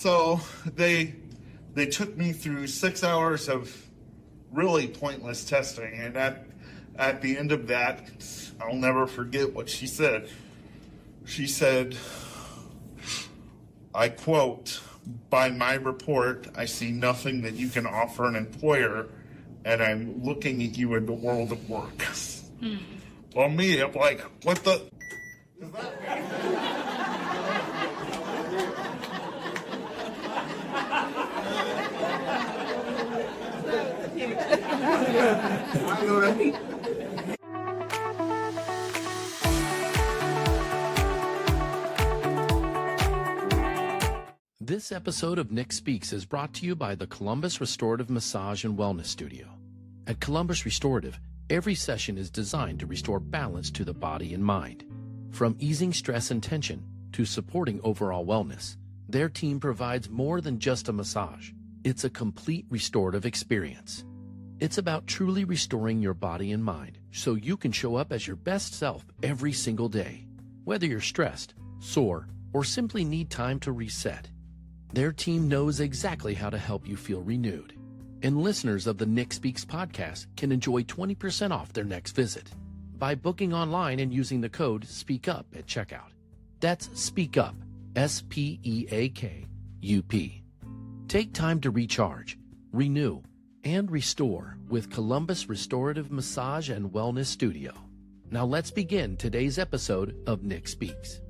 So they took me through 6 hours of really pointless testing, and at the end of that, I'll never forget what she said. She said, I quote, "By my report, I see nothing that you can offer an employer, and I'm looking at you in the world of work." Well, me, I'm like, what the does that mean? This episode of Nick Speaks is brought to you by the Columbus Restorative Massage and Wellness Studio. At Columbus Restorative, every session is designed to restore balance to the body and mind. From easing stress and tension to supporting overall wellness, their team provides more than just a massage. It's a complete restorative experience. It's about truly restoring your body and mind so you can show up as your best self every single day. Whether you're stressed, sore, or simply need time to reset, their team knows exactly how to help you feel renewed. And listeners of the Nick Speaks podcast can enjoy 20% off their next visit by booking online and using the code SPEAKUP at checkout. That's SPEAKUP, SPEAKUP. Take time to recharge, renew, and restore with Columbus Restorative Massage and Wellness Studio. Now let's begin today's episode of Nick Speaks.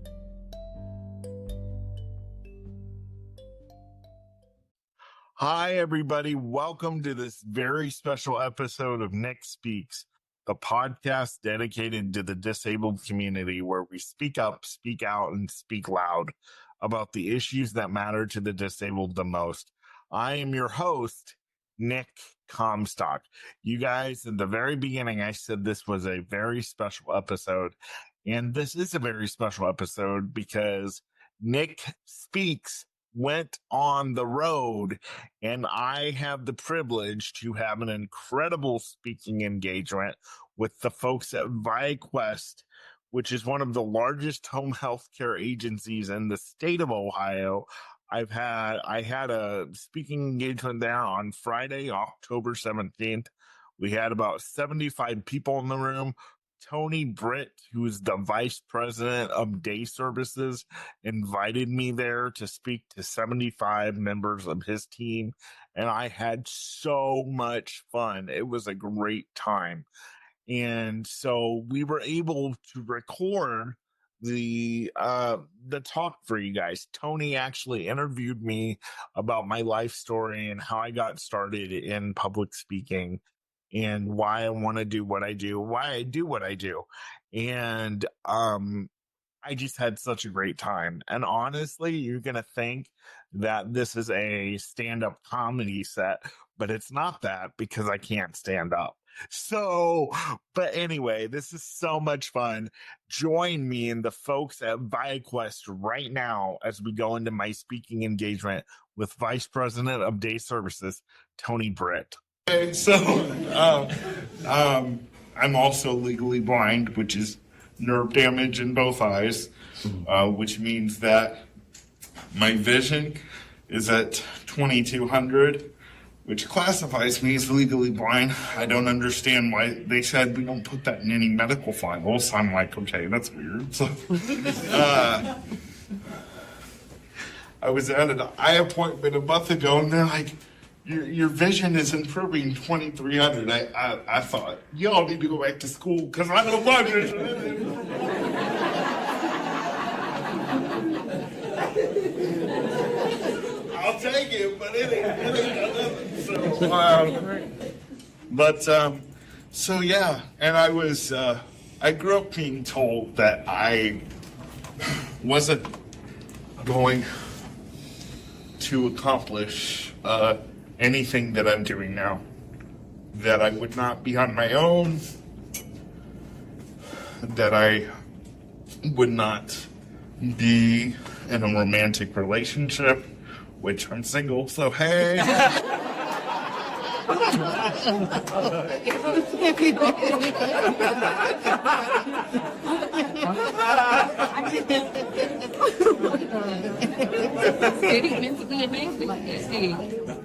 Hi, everybody. Welcome to this very special episode of Nick Speaks, the podcast dedicated to the disabled community where we speak up, speak out, and speak loud about the issues that matter to the disabled the most. I am your host, Nick Comstock. You guys, at the very beginning, I said this was a very special episode, and this is a very special episode because Nick Speaks went on the road, and I have the privilege to have an incredible speaking engagement with the folks at ViQuest, which is one of the largest home health care agencies in the state of Ohio. I had a speaking engagement there on Friday, October 17th. We had about 75 people in the room. Tony Britt, who is the vice president of day services, invited me there to speak to 75 members of his team, and I had so much fun. It was a great time. And so we were able to record the talk for you guys. Tony actually interviewed me about my life story and how I got started in public speaking, and why I want to do what I do, why I do what I do. And I just had such a great time. And honestly, you're going to think that this is a stand-up comedy set, but it's not that because I can't stand up. So, but anyway, this is so much fun. Join me and the folks at ViQuest right now as we go into my speaking engagement with Vice President of Day Services, Tony Britt. Okay, so I'm also legally blind, which is nerve damage in both eyes, which means that my vision is at 2200, which classifies me as legally blind. I don't understand why they said we don't put that in any medical files. I'm like, okay, that's weird. So I was at an eye appointment a month ago, and they're like, Your vision is improving 2300. I thought, y'all need to go back to school because I don't want it. I'll take it, but it ain't nothing. So yeah, and I grew up being told that I wasn't going to accomplish anything that I'm doing now, that I would not be on my own, that I would not be in a romantic relationship, which I'm single, so hey.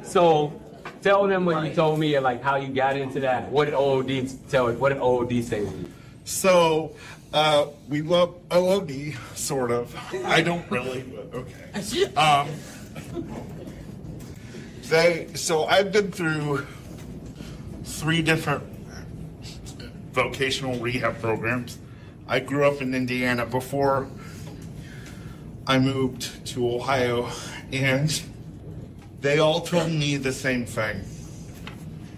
So, tell them what you told me and like how you got into that. What did OOD tell you? What did OOD say to you? So, we love OOD, sort of. I don't really, but okay. So I've been through 3 different vocational rehab programs. I grew up in Indiana before I moved to Ohio, and they all told me the same thing.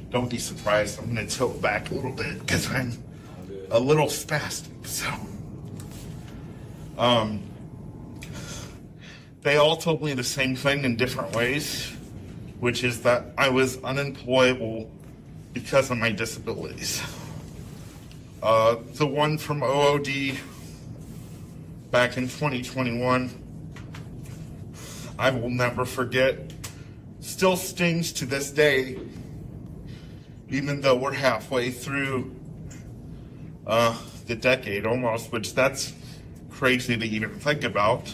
Don't be surprised, I'm going to tilt back a little bit because I'm a little spastic. So, they all told me the same thing in different ways, which is that I was unemployable because of my disabilities. The one from OOD back in 2021, I will never forget. Still stings to this day, even though we're halfway through the decade almost, which that's crazy to even think about.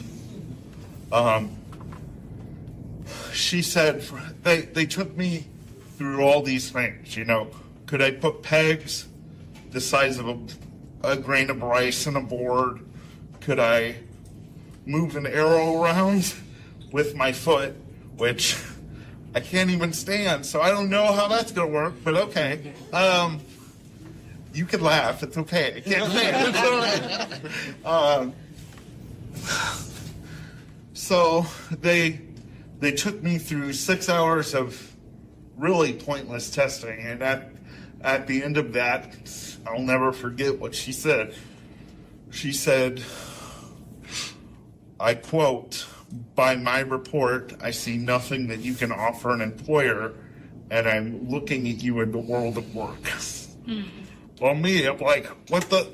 She said they took me through all these things, you know. Could I put pegs the size of a grain of rice on a board? Could I move an arrow around with my foot, which I can't even stand, so I don't know how that's gonna work, but okay. You can laugh, it's okay. I can't stand, it's all right. So they took me through 6 hours of really pointless testing, and at the end of that, I'll never forget what she said. She said, I quote, "By my report, I see nothing that you can offer an employer, and I'm looking at you in the world of work." Well, me, I'm like, what the?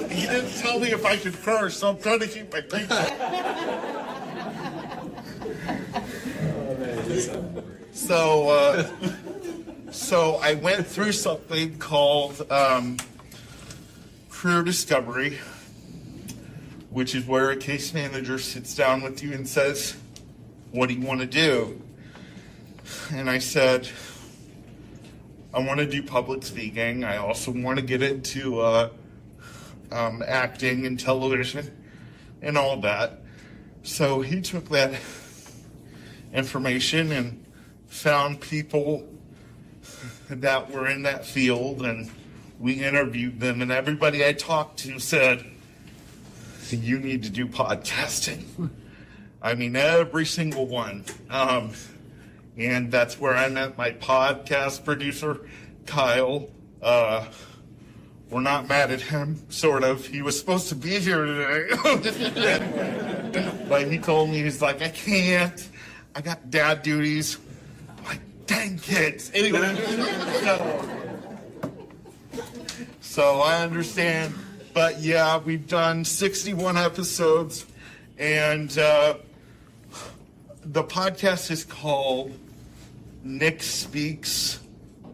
He didn't tell me if I could curse, so I'm trying to keep my things. So I went through something called career discovery, which is where a case manager sits down with you and says, what do you want to do? And I said, I want to do public speaking. I also want to get into acting and television and all that. So he took that information and found people that were in that field, and we interviewed them, and everybody I talked to said, you need to do podcasting. I mean, every single one. And that's where I met my podcast producer, Kyle. We're not mad at him, sort of. He was supposed to be here today. But he told me, he's like, I can't. I got dad duties. I'm like, dang kids. Anyway. So I understand. But yeah, we've done 61 episodes. And the podcast is called Nick Speaks,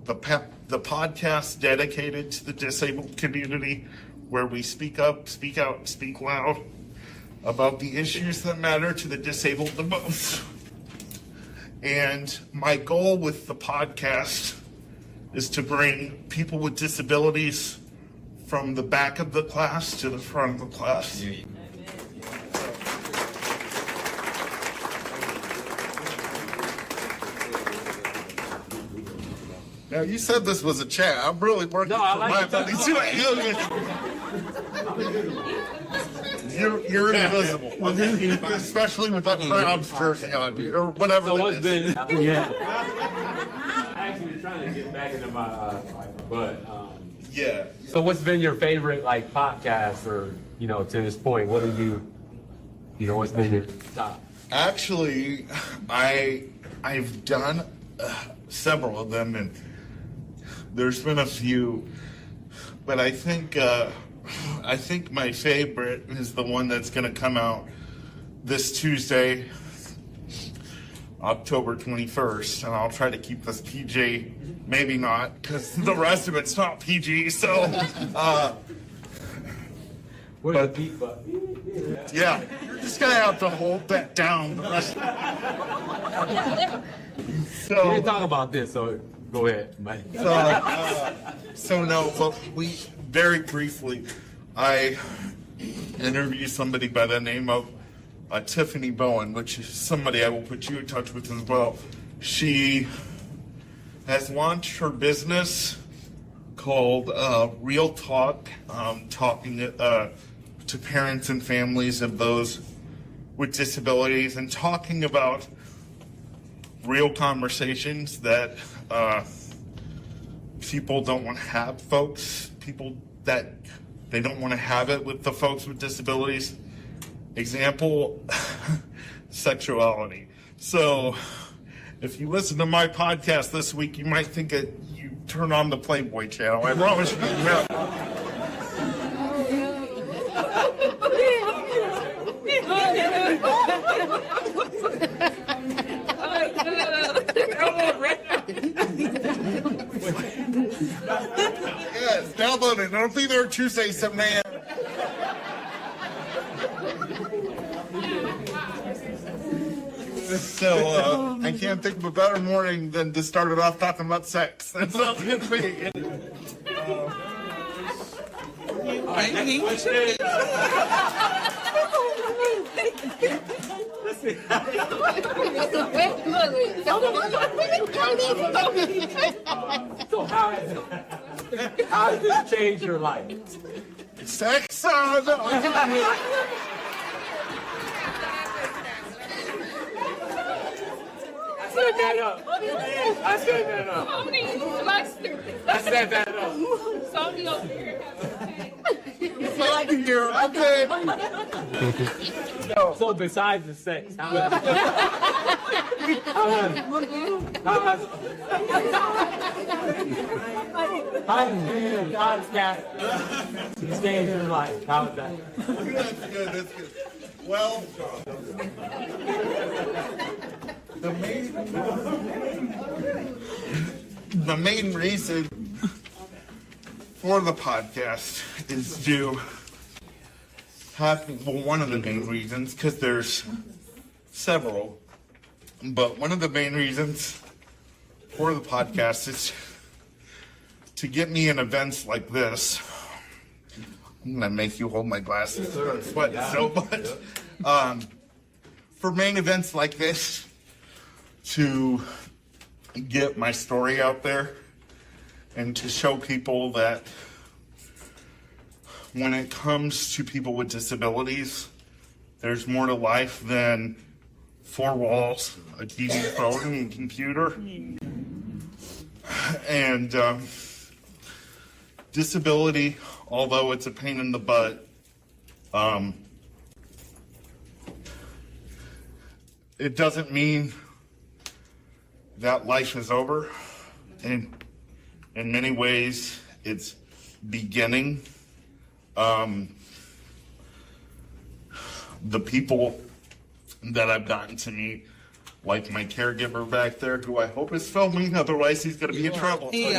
the podcast dedicated to the disabled community, where we speak up, speak out, speak loud about the issues that matter to the disabled the most. And my goal with the podcast is to bring people with disabilities from the back of the class to the front of the class. Now, you said this was a chat. I'm really working for my ability You're invisible. Especially with that brown jersey on you, or whatever. So what's been? Yeah. I actually was trying to get back into my but yeah. So what's been your favorite like podcast, or to this point? What do you what's been your top? Actually, I've done several of them, and There's been a few, but I think my favorite is the one that's going to come out this Tuesday, October 21st, and I'll try to keep this PG. Maybe not, because the rest of it's not PG. So, Where's the beat button? yeah, you're just gonna have to hold that down. The rest. We didn't talk about this, so go ahead, Mike. So no, but we very briefly, I interviewed somebody by the name of Tiffany Bowen, which is somebody I will put you in touch with as well. She has launched her business called Real Talk, talking to parents and families of those with disabilities and talking about real conversations that people don't want to have, people that they don't want to have it with the folks with disabilities. Example, sexuality. So if you listen to my podcast this week, you might think that you turn on the Playboy channel. I promise you. Yes, download it. It'll be there Tuesday, 7 a.m. So I can't think of a better morning than to start it off talking about sex. That's not good for me. So how has this changed your life? Sex? No. I said that up. I said that up. I said that up. Okay. So besides the sex, how has being a podcast changed your life? How is that? That's good. Well, the main reason for the podcast is to have, well, one of the main reasons, because there's several, but one of the main reasons for the podcast is to get me in events like this. I'm gonna make you hold my glasses. I'm sweating so much. For main events like this, to get my story out there and to show people that when it comes to people with disabilities, there's more to life than four walls, a TV, phone, and computer. And disability, although it's a pain in the butt, it doesn't mean that life is over. And in many ways, it's beginning. The people that I've gotten to meet, like my caregiver back there, who I hope is filming, otherwise he's going to be in trouble. You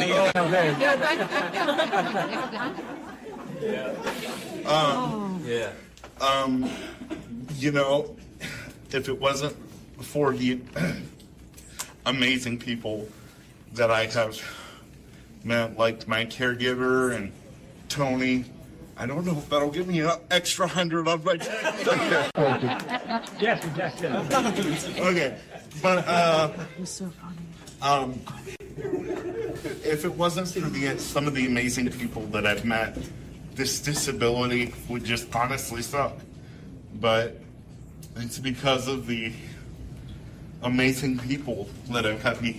know, if it wasn't for the amazing people that I have met, like my caregiver and Tony, I don't know if that'll give me an extra 100 on my check. Yes. Okay, but if it wasn't for some of the amazing people that I've met, this disability would just honestly suck. But it's because of the amazing people that I've had the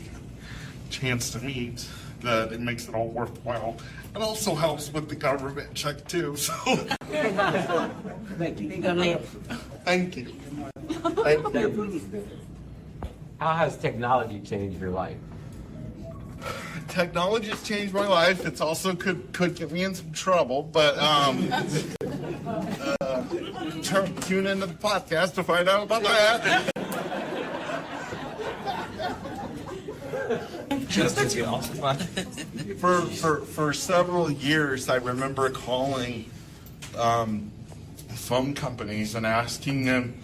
chance to meet that it makes it all worthwhile. It also helps with the government check too. So thank you. Thank you. How has technology changed your life? Technology has changed my life. It's also could get me in some trouble, but tune into the podcast to find out about that. For several years, I remember calling phone companies and asking them,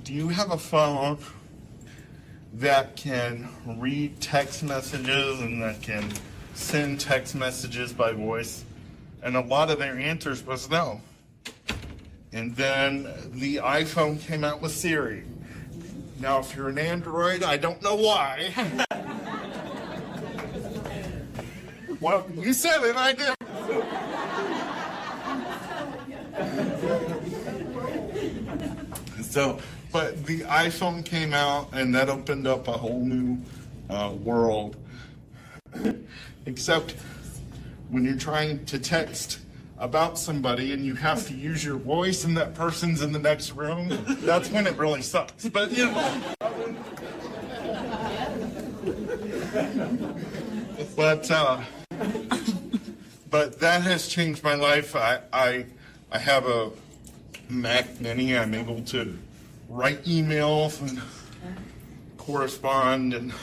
do you have a phone that can read text messages and that can send text messages by voice? And a lot of their answers was no. And then the iPhone came out with Siri. Now, if you're an Android, I don't know why. Well, you said it, I did. So, but the iPhone came out, and that opened up a whole new world. Except when you're trying to text about somebody and you have to use your voice and that person's in the next room, that's when it really sucks. But, you know. But that has changed my life. I have a Mac Mini. I'm able to write emails and correspond. And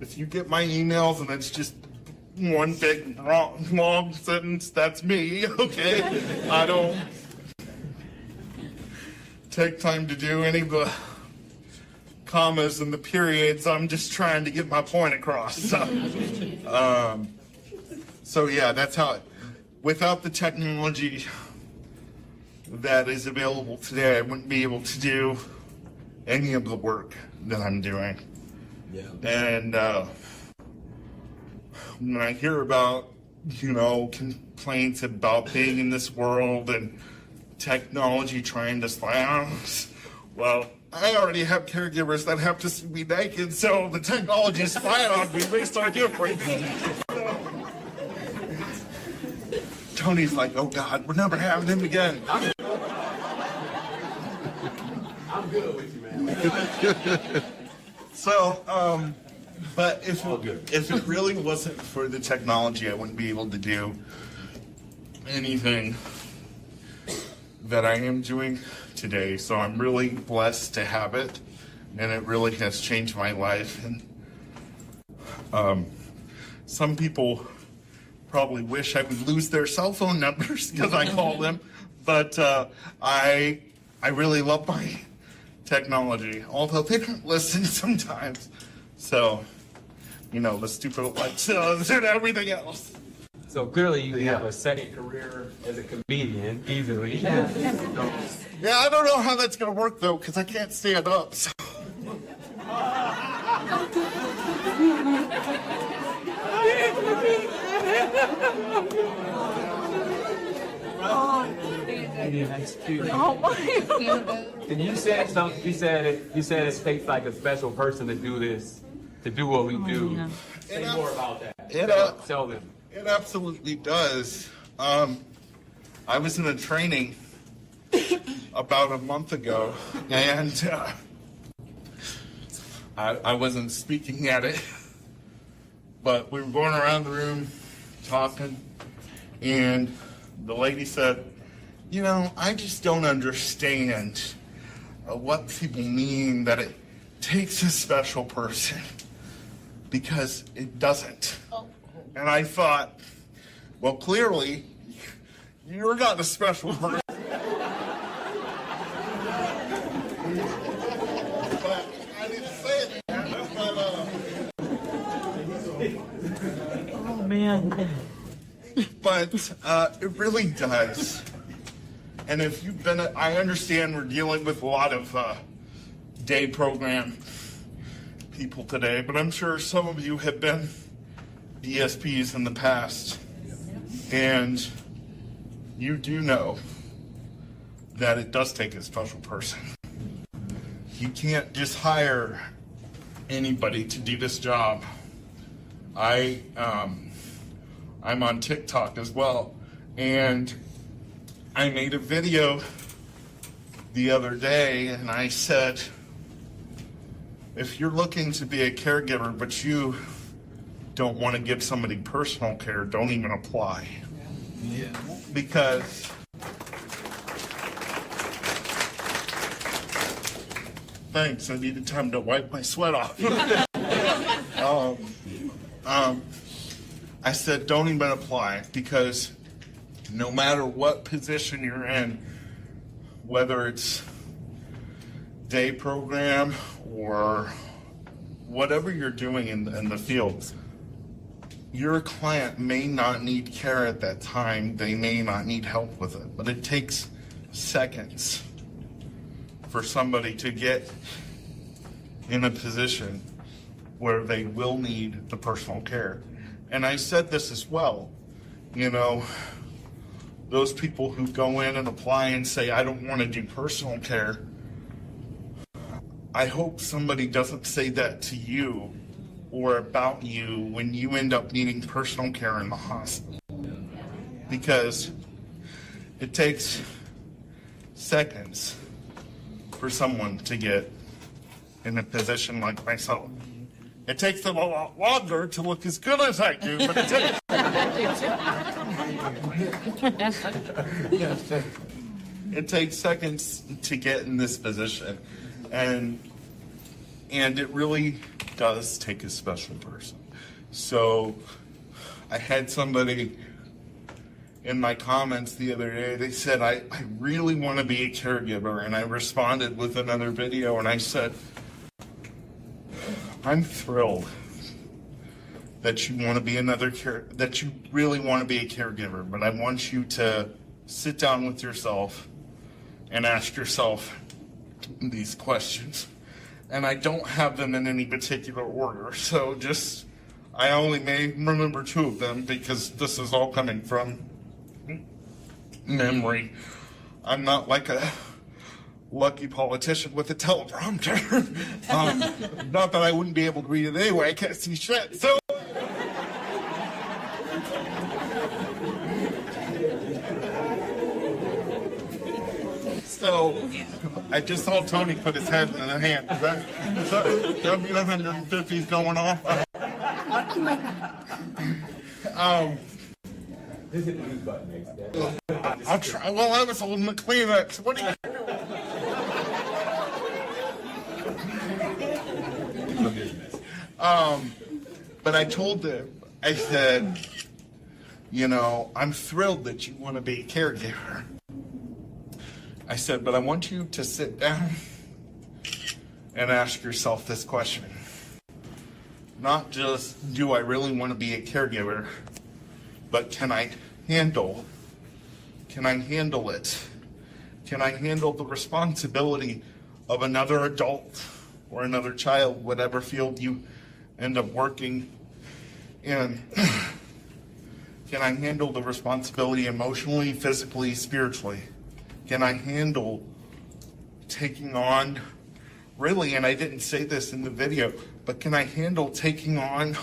if you get my emails and it's just one big long sentence, that's me. Okay, I don't take time to do any of the commas and the periods. I'm just trying to get my point across. So yeah, that's how without the technology that is available today, I wouldn't be able to do any of the work that I'm doing. Yeah. And when I hear about, complaints about being in this world and technology trying to spy on us, well, I already have caregivers that have to see me naked, so the technology is spying on me makes our difference. Tony's like, oh God, we're never having him again. I'm good with you, man. So, but if it really wasn't for the technology, I wouldn't be able to do anything that I am doing today. So I'm really blessed to have it, and it really has changed my life. And some people probably wish I would lose their cell phone numbers because I call them, but I really love my technology, although they don't listen sometimes. So, the stupid Alexas and everything else. So clearly you have a second career as a comedian, easily. Yeah, I don't know how that's going to work, though, because I can't stand up. So. And you said something. You said it takes like a special person to do this, to do what we do. Say more about that. Tell them. It absolutely does. I was in a training about a month ago, and I wasn't speaking at it, but we were going around the room talking, and the lady said, I just don't understand what people mean that it takes a special person, because it doesn't. And I thought, well, clearly, you're not a special person. But I didn't say that. Oh, man. But it really does. And if you've been, I understand we're dealing with a lot of day program people today, but I'm sure some of you have been ESPs in the past, and you do know that it does take a special person. You can't just hire anybody to do this job. I'm on TikTok as well, and I made a video the other day, and I said, if you're looking to be a caregiver, but you don't want to give somebody personal care, don't even apply. Yeah. Because thanks, I needed time to wipe my sweat off. I said, don't even apply, because no matter what position you're in, whether it's day program or whatever you're doing in the field, your client may not need care at that time. They may not need help with it, but it takes seconds for somebody to get in a position where they will need the personal care. And I said this as well, you know, those people who go in and apply and say, I don't want to do personal care, I hope somebody doesn't say that to you or about you when you end up needing personal care in the hospital. Because it takes seconds for someone to get in a position like myself. It takes them a lot longer to look as good as I do, but it takes... It takes seconds to get in this position. And it really does take a special person. So I had somebody in my comments the other day, they said, I really want to be a caregiver. And I responded with another video and I said, I'm thrilled that you want to be that you really want to be a caregiver, but I want you to sit down with yourself and ask yourself these questions. And I don't have them in any particular order, so I only may remember two of them because this is all coming from memory. I'm not like a lucky politician with a teleprompter. Not that I wouldn't be able to read it anyway, I can't see shit. So I just saw Tony put his head in the hand. Is that W150's going off? I'll try. Well, I was holding the Kleenex. What do you do? But I told them, I said, you know, I'm thrilled that you want to be a caregiver. I said, but I want you to sit down and ask yourself this question. Not just, do I really want to be a caregiver, but can I handle it? Can I handle the responsibility of another adult or another child, whatever field you end up working in? Can I handle the responsibility emotionally, physically, spiritually? Can I handle taking on, really, and I didn't say this in the video, but can I handle taking on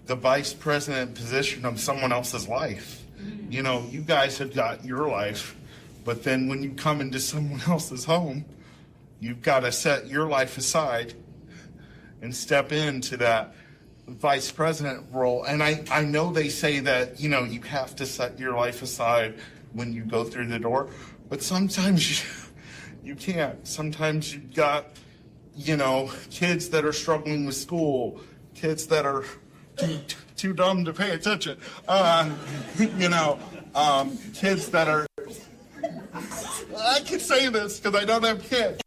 the vice president position of someone else's life? You know, you guys have got your life, but then when you come into someone else's home, you've got to set your life aside and step into that vice president role. And I know they say that, you know, you have to set your life aside when you go through the door, but sometimes you can't. Sometimes you've got, you know, kids that are struggling with school, kids that are too dumb to pay attention, you know, kids that are, I can say this because I don't have kids.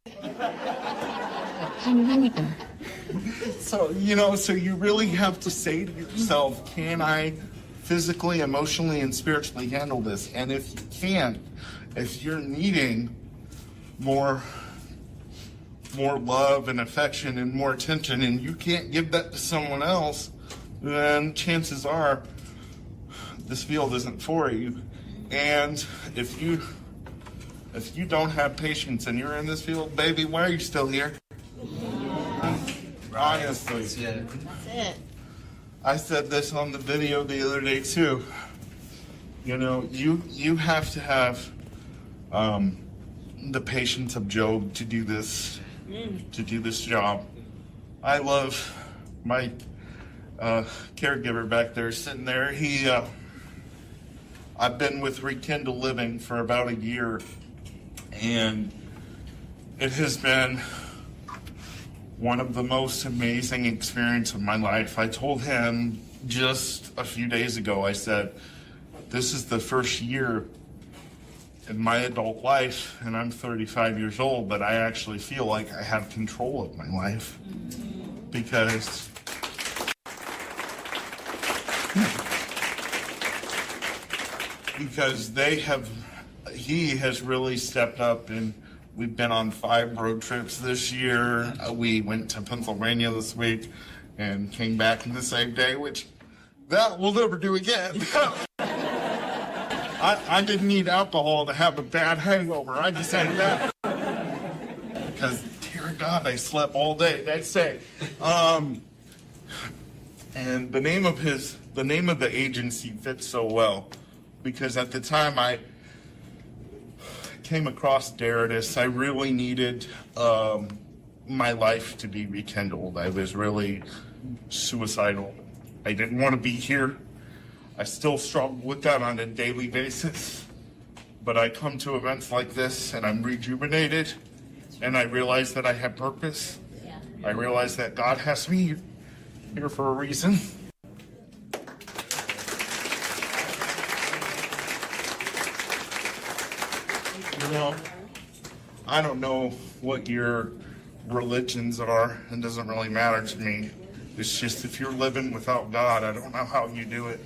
So, you know, so you really have to say to yourself, can I physically, emotionally, and spiritually handle this? And if you can't, if you're needing more love and affection and more attention, and you can't give that to someone else, then chances are this field isn't for you. And if you don't have patience and you're in this field, baby, why are you still here? Honestly. That's it. I said this on the video the other day too. You know, you have to have the patience of Job to do this job. I love my caregiver back there sitting there. I've been with Rekindle Living for about a year, and it has been one of the most amazing experiences of my life. I told him just a few days ago, I said, this is the first year in my adult life, and I'm 35 years old, but I actually feel like I have control of my life because he has really stepped up, and we've been on 5 road trips this year. We went to Pennsylvania this week and came back in the same day, which that we'll never do again. I didn't need alcohol to have a bad hangover. I just had that because, dear God, I slept all day that day. And the name of the agency fits so well because at the time I came across Deritus, I really needed my life to be rekindled. I was really suicidal. I didn't want to be here. I still struggle with that on a daily basis, but I come to events like this and I'm rejuvenated, and I realize that I have purpose. I realize that God has me here for a reason. You know, I don't know what your religions are. It doesn't really matter to me. It's just if you're living without God, I don't know how you do it.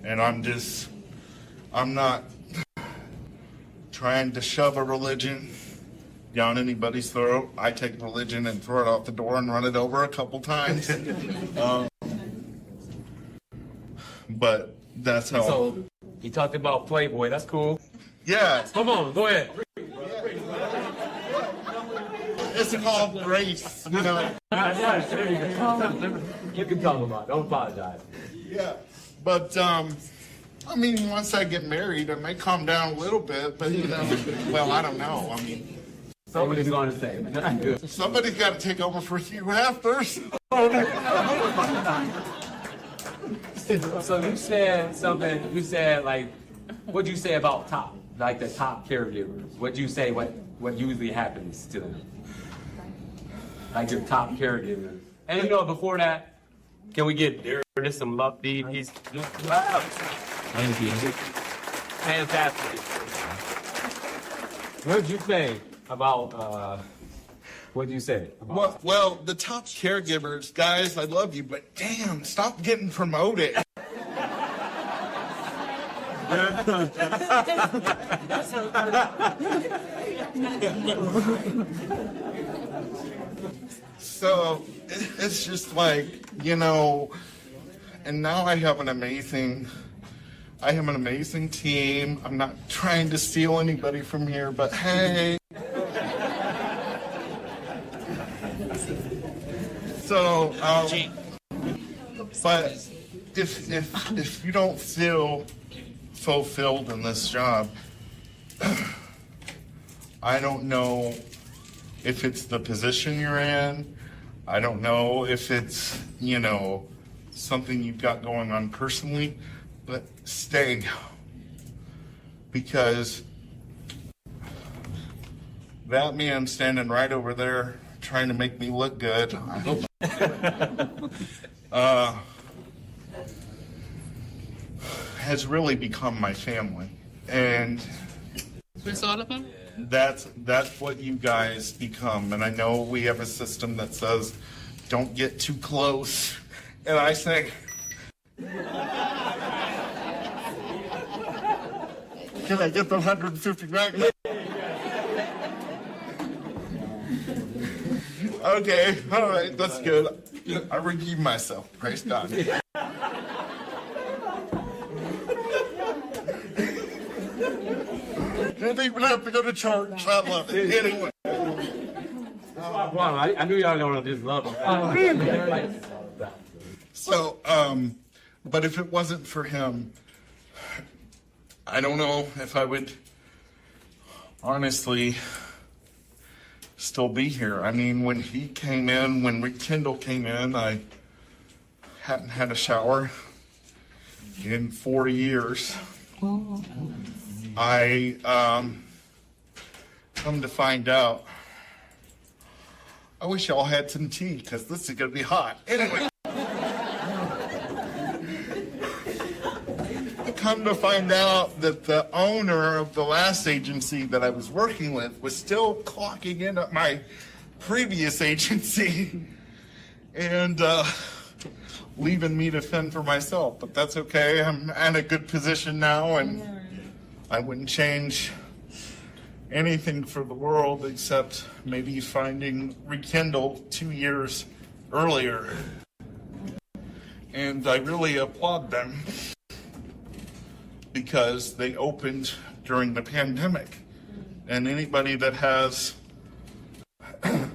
And I'm not trying to shove a religion down anybody's throat. I take religion and throw it out the door and run it over a couple times. But that's how. So, you talked about Playboy. That's cool. Yeah. Come on, go ahead. It's called grace, you know. You can talk about it. Don't apologize. Yeah. But, I mean, once I get married, I may calm down a little bit, but, you know, well, I don't know. I mean, Somebody's going to say. somebody's got to take over for you first. So you said something, like, what'd you say about the top caregivers? What'd you say, what usually happens to them? Like your top caregivers. And before that, can we get Deritus some love, Steve? He's fantastic. What'd you say about, what'd you say? Well, the top caregivers, guys, I love you, but damn, stop getting promoted. So it's just like, and now I have an amazing team. I'm not trying to steal anybody from here, but hey. So, but if you don't feel fulfilled in this job, I don't know if it's the position you're in. I don't know if it's, something you've got going on personally, but stay. Because that man standing right over there trying to make me look good, I hope has really become my family. And It's all about? that's what you guys become. And I know we have a system that says don't get too close, and I say, can I get the 150 back? Okay, all right, that's good. I redeemed myself. Praise God. Didn't even have to go to church. I love it. Anyway. I knew y'all gonna just love him. So, but if it wasn't for him, I don't know if I would honestly still be here. I mean, when Rekindle came in, I hadn't had a shower in 4 years. I come to find out, I wish y'all had some tea because this is gonna be hot. Anyway, I come to find out that the owner of the last agency that I was working with was still clocking in at my previous agency and leaving me to fend for myself. But that's okay. I'm in a good position now, and I wouldn't change anything for the world except maybe finding Rekindle 2 years earlier. And I really applaud them because they opened during the pandemic. And anybody that has the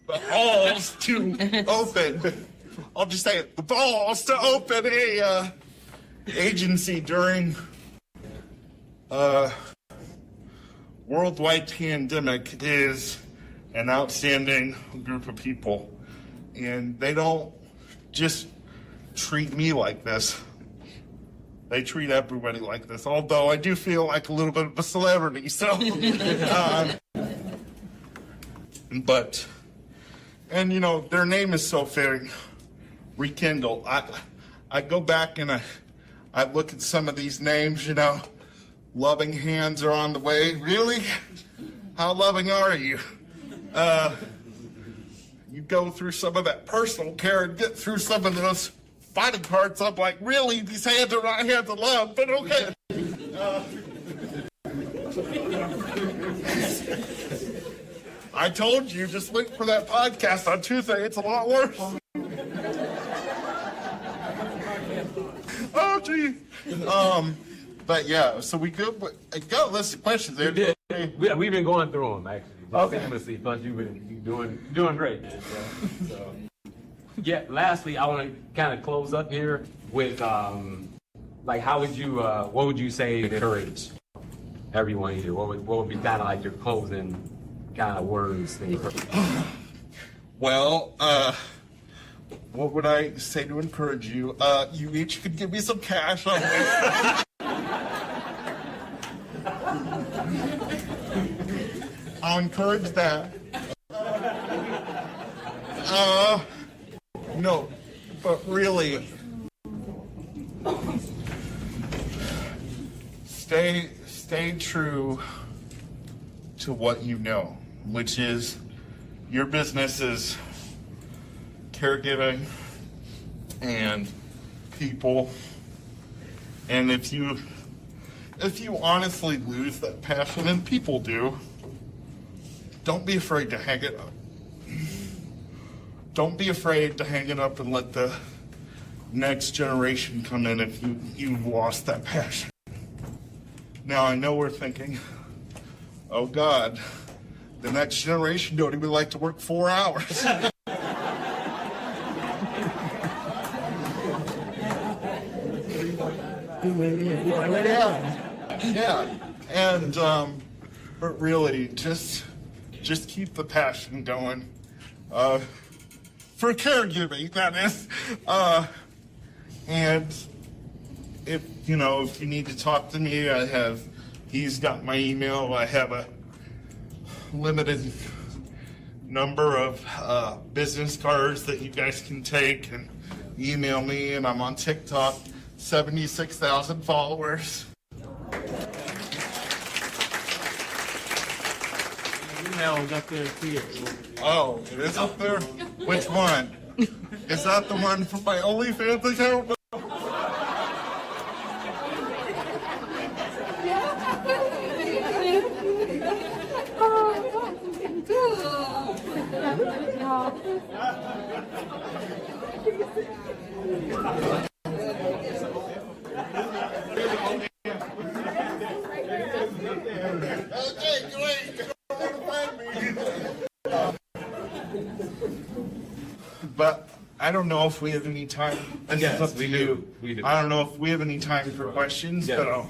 balls to open, I'll just say it, the balls to open a agency during worldwide pandemic is an outstanding group of people. And they don't just treat me like this. They treat everybody like this, although I do feel like a little bit of a celebrity, so. But, and you know, their name is so fitting, Rekindle. I go back and I look at some of these names, you know, loving hands are on the way. Really? How loving are you? You go through some of that personal care and get through some of those body parts. I'm like, really? These hands are not hands of love, but okay. I told you, just look for that podcast on Tuesday. It's a lot worse. Oh, gee. But yeah, so we got a list of questions there. We've been going through them, actually. Okay. But you've been doing great. So. Yeah, lastly, I want to kind of close up here with, like, how would you, what would you say to encourage everyone here? What would be kind of like your closing kind of words? Well, what would I say to encourage you? You each could give me some cash on this. I'll encourage that. No, but really, stay true to what you know, which is your business is caregiving and people. And if you honestly lose that passion, and people do, don't be afraid to hang it up. Don't be afraid to hang it up and let the next generation come in if you've lost that passion. Now, I know we're thinking, oh God, the next generation don't even like to work 4 hours. Yeah, and but really, just keep the passion going. For caregiving, that is. And if you need to talk to me, he's got my email. I have a limited number of business cards that you guys can take and email me, and I'm on TikTok, 76,000 followers. Email is up there too. Oh, it is up there? Which one? Is that the one from my OnlyFans account? Okay, great. But I don't know if we have any time. Yes, we do. I don't know if we have any time for questions, Yeah. but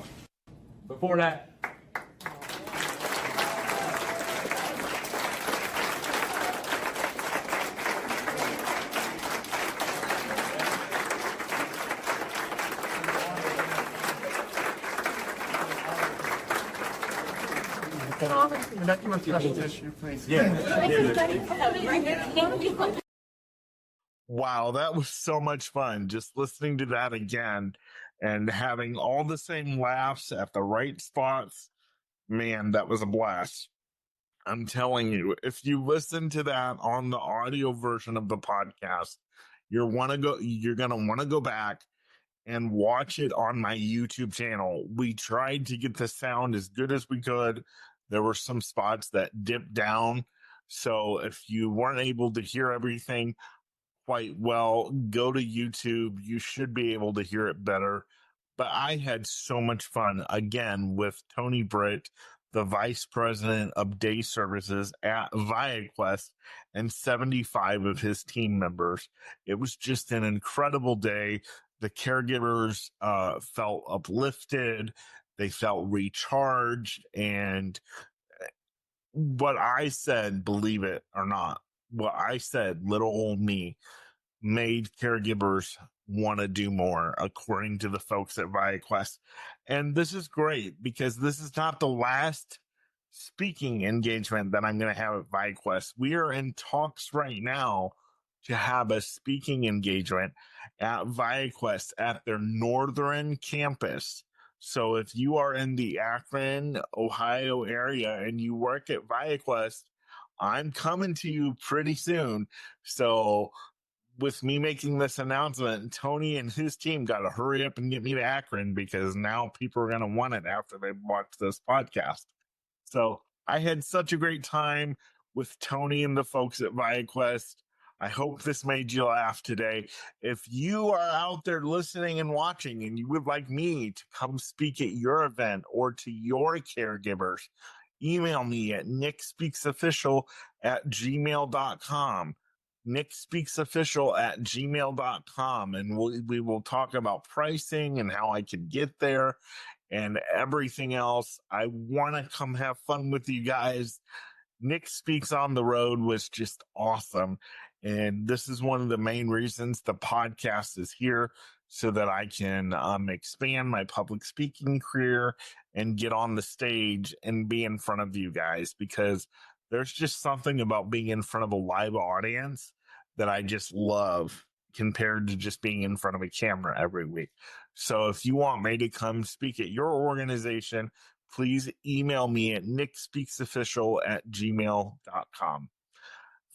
Before that, Wow, that was so much fun. Just listening to that again and having all the same laughs at the right spots. Man, that was a blast. I'm telling you, if you listen to that on the audio version of the podcast, you're going to want to go back and watch it on my YouTube channel. We tried to get the sound as good as we could. There were some spots that dipped down. So if you weren't able to hear everything quite well, go to YouTube. You should be able to hear it better. But I had so much fun again with Tony Britt, the vice president of day services at ViQuest, and 75 of his team members. It was just an incredible day. The caregivers felt uplifted, they felt recharged, and what I said, believe it or not, what I said, little old me, made caregivers want to do more, according to the folks at ViQuest. And this is great because this is not the last speaking engagement that I'm going to have at ViQuest. We are in talks right now to have a speaking engagement at ViQuest at their northern campus. So if you are in the Akron, Ohio area and you work at ViQuest, I'm coming to you pretty soon. So with me making this announcement, Tony and his team got to hurry up and get me to Akron because now people are going to want it after they watch this podcast. So I had such a great time with Tony and the folks at ViQuest. I hope this made you laugh today. If you are out there listening and watching and you would like me to come speak at your event or to your caregivers, email me at nickspeaksofficial@gmail.com. nickspeaksofficial@gmail.com, and we will talk about pricing and how I could get there and everything else. I want to come have fun with you guys. Nick Speaks on the Road was just awesome. And this is one of the main reasons the podcast is here, so that I can expand my public speaking career and get on the stage and be in front of you guys, because there's just something about being in front of a live audience that I just love compared to just being in front of a camera every week. So if you want me to come speak at your organization, please email me at nickspeaksofficial@gmail.com.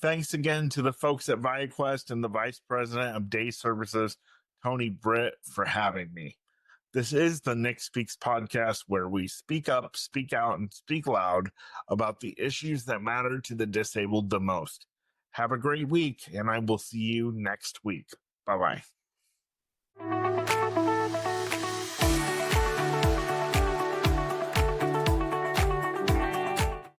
Thanks again to the folks at ViQuest and the Vice President of Day Services, Tony Britt, for having me. This is the Nick Speaks podcast, where we speak up, speak out, and speak loud about the issues that matter to the disabled the most. Have a great week, and I will see you next week. Bye-bye.